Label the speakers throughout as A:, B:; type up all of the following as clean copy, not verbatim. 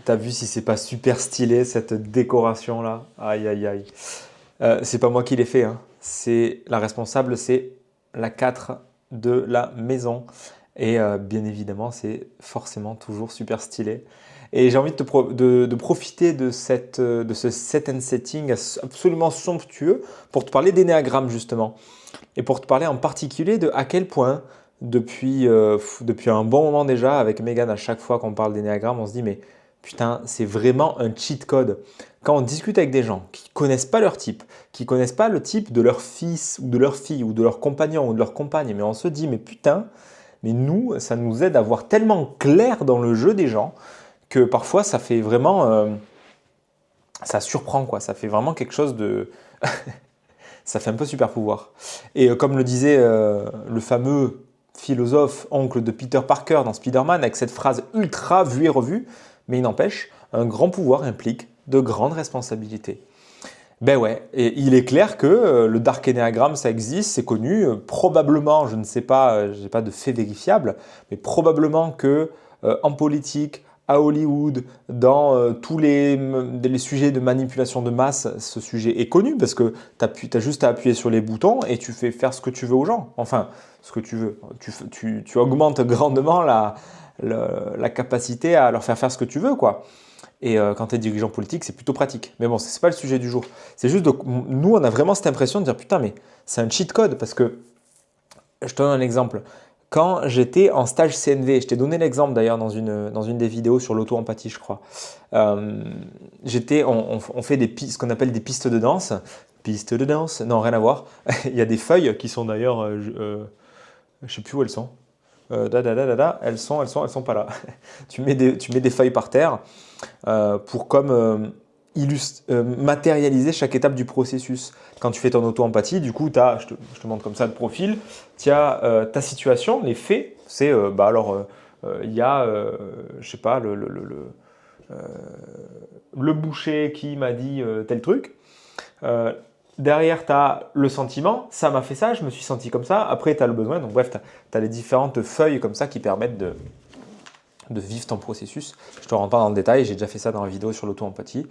A: T'as vu si c'est pas super stylé cette décoration là? Aïe aïe aïe. C'est pas moi qui l'ai fait, hein. C'est la responsable, c'est la 4 de la maison. Et bien évidemment, c'est forcément toujours super stylé. Et j'ai envie de profiter de ce set and setting absolument somptueux pour te parler d'énéagramme justement. Et pour te parler en particulier de à quel point, depuis un bon moment déjà, avec Megan, à chaque fois qu'on parle d'énéagramme, on se dit mais putain, c'est vraiment un cheat code. Quand on discute avec des gens qui connaissent pas leur type, qui connaissent pas le type de leur fils ou de leur fille ou de leur compagnon ou de leur compagne, mais on se dit mais putain, mais nous, ça nous aide à voir tellement clair dans le jeu des gens que parfois ça fait vraiment, ça surprend quoi, ça fait vraiment quelque chose de, ça fait un peu super pouvoir. Et comme le disait le fameux philosophe oncle de Peter Parker dans Spider-Man avec cette phrase ultra vue et revue, mais il n'empêche, un grand pouvoir implique de grandes responsabilités. Ben ouais, et il est clair que le Dark Enneagram, ça existe, c'est connu. Probablement, je ne sais pas, je n'ai pas de fait vérifiable, mais probablement que en politique, à Hollywood, dans les sujets de manipulation de masse, ce sujet est connu parce que tu as juste à appuyer sur les boutons et tu fais faire ce que tu veux aux gens. Enfin, ce que tu veux. Tu augmentes grandement la capacité à leur faire faire ce que tu veux, quoi. Et quand tu es dirigeant politique, c'est plutôt pratique. Mais bon, ce n'est pas le sujet du jour. C'est juste, nous, on a vraiment cette impression de dire, putain, mais c'est un cheat code. Parce que, je te donne un exemple. Quand j'étais en stage CNV, je t'ai donné l'exemple d'ailleurs dans une des vidéos sur l'auto-empathie, je crois. On fait ce qu'on appelle des pistes de danse. Pistes de danse, non, rien à voir. Il y a des feuilles qui sont d'ailleurs, je ne sais plus où elles sont. Elles sont pas là. Tu mets des feuilles par terre pour comme matérialiser chaque étape du processus. Quand tu fais ton auto-empathie, du coup, je te montre comme ça le profil, tu as ta situation, les faits, c'est, il y a, je sais pas, le boucher qui m'a dit tel truc. Derrière, tu as le sentiment, ça m'a fait ça, je me suis senti comme ça. Après, tu as le besoin. Donc, bref, tu as les différentes feuilles comme ça qui permettent de vivre ton processus. Je ne te rentre pas dans le détail, j'ai déjà fait ça dans la vidéo sur l'auto-empathie.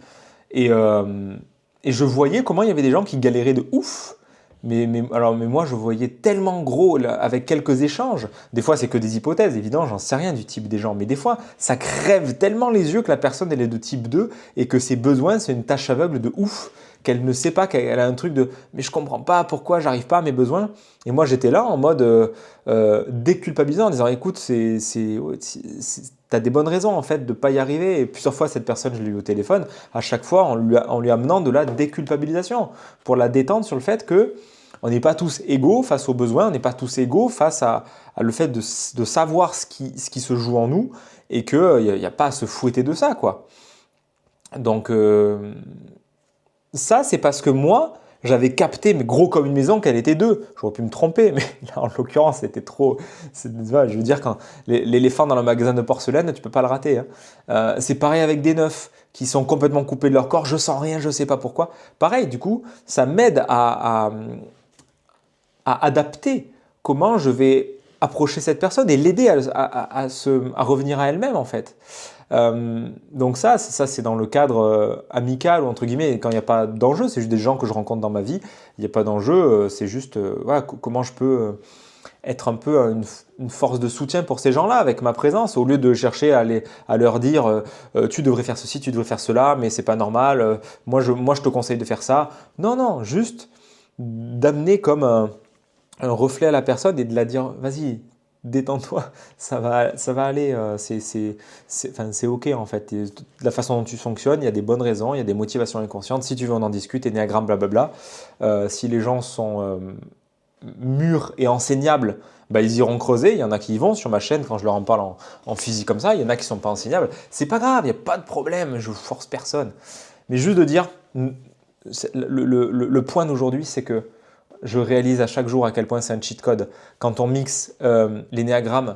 A: Et, et je voyais comment il y avait des gens qui galéraient de ouf. Mais moi, je voyais tellement gros là, avec quelques échanges. Des fois, c'est que des hypothèses, évidemment, j'en sais rien du type des gens. Mais des fois, ça crève tellement les yeux que la personne, elle est de type 2 et que ses besoins, c'est une tâche aveugle de ouf, qu'elle ne sait pas, qu'elle a un truc de « mais je comprends pas pourquoi j'arrive pas à mes besoins ». Et moi, j'étais là en mode déculpabilisant, en disant « écoute, t'as des bonnes raisons en fait de ne pas y arriver ». Et plusieurs fois, cette personne, je l'ai eu au téléphone, à chaque fois en lui amenant de la déculpabilisation pour la détendre sur le fait que on n'est pas tous égaux face aux besoins, on n'est pas tous égaux face à le fait de savoir ce qui se joue en nous et qu'il n'y a pas à se fouetter de ça, quoi. Donc, ça, c'est parce que moi, j'avais capté, mais gros comme une maison, qu'elle était deux. J'aurais pu me tromper, mais là, en l'occurrence, c'était trop. Voilà, je veux dire, quand l'éléphant dans le magasin de porcelaine, tu peux pas le rater, hein. C'est pareil avec des neufs qui sont complètement coupés de leur corps. Je sens rien, je sais pas pourquoi. Pareil, du coup, ça m'aide à adapter comment je vais approcher cette personne et l'aider à revenir à elle-même, en fait. Donc ça c'est dans le cadre amical ou entre guillemets, quand il n'y a pas d'enjeu, c'est juste des gens que je rencontre dans ma vie, il n'y a pas d'enjeu, c'est juste voilà, comment je peux être un peu une force de soutien pour ces gens-là avec ma présence, au lieu de chercher à leur dire tu devrais faire ceci, tu devrais faire cela, mais c'est pas normal, moi je te conseille de faire ça. Non, non, juste d'amener comme un reflet à la personne et de la dire vas-y, détends-toi, ça va aller, c'est ok en fait. Et de la façon dont tu fonctionnes, il y a des bonnes raisons, il y a des motivations inconscientes. Si tu veux, on en discute, énéagramme, blablabla. Si les gens sont mûrs et enseignables, bah, ils iront creuser. Il y en a qui y vont sur ma chaîne quand je leur en parle en physique comme ça. Il y en a qui ne sont pas enseignables. C'est pas grave, il n'y a pas de problème, je ne force personne. Mais juste de dire, le point d'aujourd'hui, c'est que je réalise à chaque jour à quel point c'est un cheat code. Quand on mixe l'énéagramme,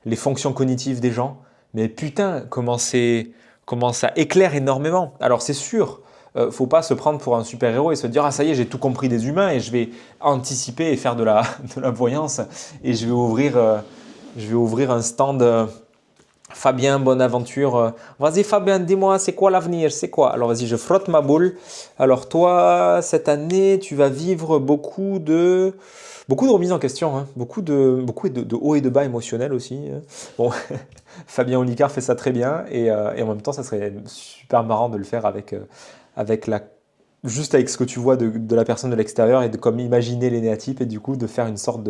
A: les fonctions cognitives des gens, mais putain, comment ça éclaire énormément. Alors c'est sûr, faut pas se prendre pour un super-héros et se dire « Ah ça y est, j'ai tout compris des humains et je vais anticiper et faire de la voyance et je vais ouvrir un stand Fabien, bonne aventure. Vas-y Fabien, dis-moi, c'est quoi l'avenir? C'est quoi? Alors vas-y, je frotte ma boule. Alors toi, cette année, tu vas vivre beaucoup de remises en question, hein. Beaucoup de hauts et de bas émotionnels aussi, hein. Bon, Fabien Olicard fait ça très bien et en même temps, ça serait super marrant de le faire avec juste avec ce que tu vois de la personne de l'extérieur et de comme imaginer les néatypes et du coup de faire une sorte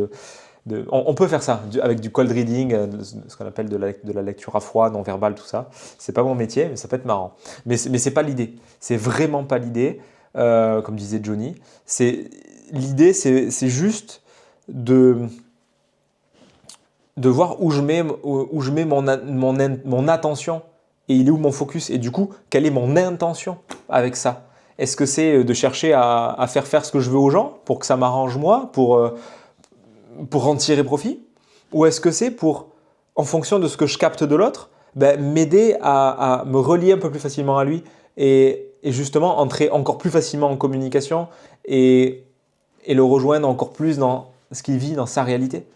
A: on peut faire ça avec du cold reading, ce qu'on appelle de la lecture à froid, non verbal, tout ça. C'est pas mon métier, mais ça peut être marrant. Mais c'est pas l'idée. C'est vraiment pas l'idée, comme disait Johnny. L'idée, c'est juste de, de voir où je mets mon attention et il est où mon focus. Et du coup, quelle est mon intention avec ça? Est-ce que c'est de chercher à faire ce que je veux aux gens pour que ça m'arrange moi, pour en tirer profit? Ou est-ce que c'est pour, en fonction de ce que je capte de l'autre, ben, m'aider à me relier un peu plus facilement à lui et justement entrer encore plus facilement en communication et le rejoindre encore plus dans ce qu'il vit, dans sa réalité?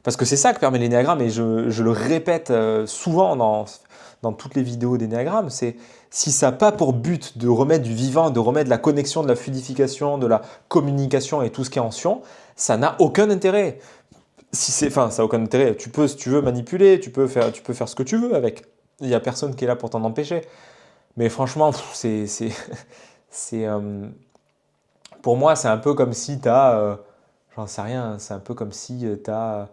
A: Parce que c'est ça que permet l'énéagramme et je le répète souvent dans toutes les vidéos d'énéagramme, c'est si ça n'a pas pour but de remettre du vivant, de remettre de la connexion, de la fluidification, de la communication et tout ce qui est en sion, ça n'a aucun intérêt. Enfin, ça n'a aucun intérêt. Tu peux, si tu veux, manipuler, tu peux faire ce que tu veux avec. Il n'y a personne qui est là pour t'en empêcher. Mais franchement, c'est, pour moi, c'est un peu comme si tu as, j'en sais rien, c'est un peu comme si tu as,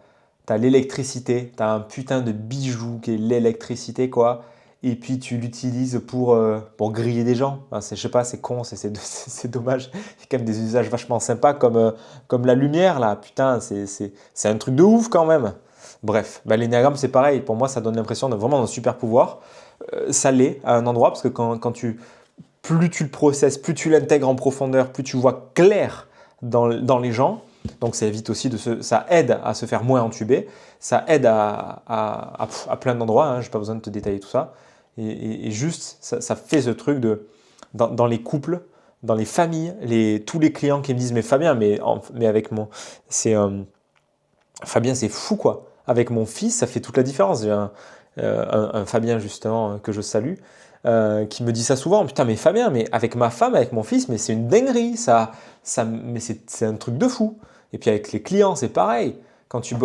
A: l'électricité, tu as un putain de bijou qui est l'électricité, quoi. Et puis tu l'utilises pour griller des gens. Enfin, je sais pas, c'est con, c'est dommage. Il y a quand même des usages vachement sympas comme la lumière, là. Putain, c'est un truc de ouf quand même. Bref, bah, l'énéagramme, c'est pareil. Pour moi, ça donne l'impression de vraiment un super pouvoir. Ça l'est à un endroit, parce que plus tu le processes, plus tu l'intègres en profondeur, plus tu vois clair dans les gens. Donc ça évite aussi ça aide à se faire moins entuber, ça aide à plein d'endroits, hein, je n'ai pas besoin de te détailler tout ça. Et juste, ça fait ce truc dans les couples, dans les familles, tous les clients qui me disent mais Fabien, mais avec Fabien c'est fou quoi. Avec mon fils, ça fait toute la différence. J'ai un Fabien justement que je salue, qui me dit ça souvent. Putain, mais Fabien, mais avec ma femme, avec mon fils, mais c'est une dinguerie, mais c'est un truc de fou. Et puis avec les clients, c'est pareil.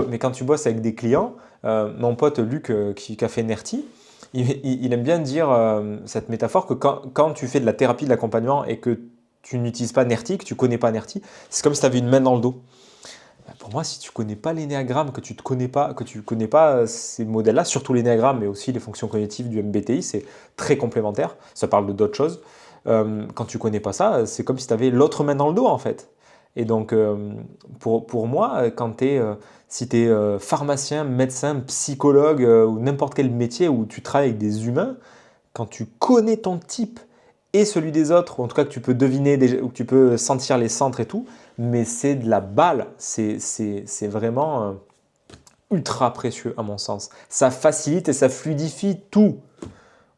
A: Mais quand tu bosses avec des clients, mon pote Luc, qui a fait Nerti, il aime bien dire cette métaphore que quand tu fais de la thérapie de l'accompagnement et que tu n'utilises pas Nerti, que tu ne connais pas Nerti, c'est comme si tu avais une main dans le dos. Pour moi, si tu ne connais pas l'énéagramme, que tu ne connais pas ces modèles-là, surtout l'énéagramme, mais aussi les fonctions cognitives du MBTI, c'est très complémentaire. Ça parle de d'autres choses. Quand tu ne connais pas ça, c'est comme si tu avais l'autre main dans le dos, en fait. Et donc, pour moi, si tu es pharmacien, médecin, psychologue ou n'importe quel métier où tu travailles avec des humains, quand tu connais ton type et celui des autres, ou en tout cas que tu peux deviner, ou que tu peux sentir les centres et tout, mais c'est de la balle, c'est vraiment ultra précieux à mon sens. Ça facilite et ça fluidifie tout.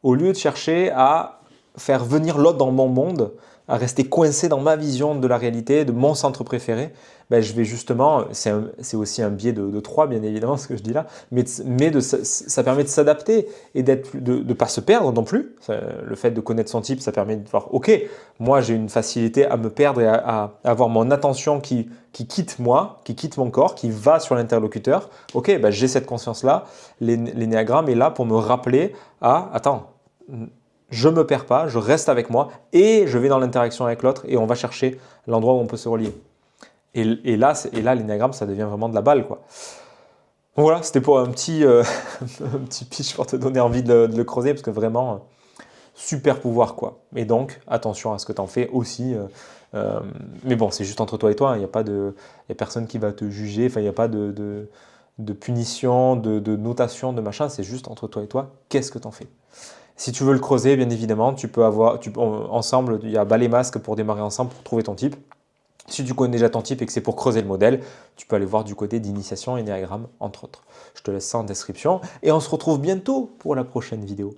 A: Au lieu de chercher à faire venir l'autre dans mon monde, à rester coincé dans ma vision de la réalité, de mon centre préféré, ben je vais justement, c'est aussi un biais de 3 bien évidemment ce que je dis là, mais ça permet de s'adapter et de ne pas se perdre non plus. Le fait de connaître son type, ça permet de voir, ok, moi j'ai une facilité à me perdre et à avoir mon attention qui quitte moi, qui quitte mon corps, qui va sur l'interlocuteur. Ok, ben j'ai cette conscience-là, l'énéagramme est là pour me rappeler attends, je ne me perds pas, je reste avec moi et je vais dans l'interaction avec l'autre et on va chercher l'endroit où on peut se relier. Et là, l'énéagramme, ça devient vraiment de la balle, quoi. Donc voilà, c'était pour un petit, un petit pitch pour te donner envie de le creuser parce que vraiment, super pouvoir, quoi. Et donc, attention à ce que tu en fais aussi. Mais bon, c'est juste entre toi et toi, il n'y a personne qui va te juger, enfin, il n'y a pas de punition, de notation, de machin, c'est juste entre toi et toi, qu'est-ce que tu en fais? Si tu veux le creuser, bien évidemment, ensemble, il y a bas les masques pour démarrer ensemble pour trouver ton type. Si tu connais déjà ton type et que c'est pour creuser le modèle, tu peux aller voir du côté d'initiation énéagramme, entre autres. Je te laisse ça en description et on se retrouve bientôt pour la prochaine vidéo.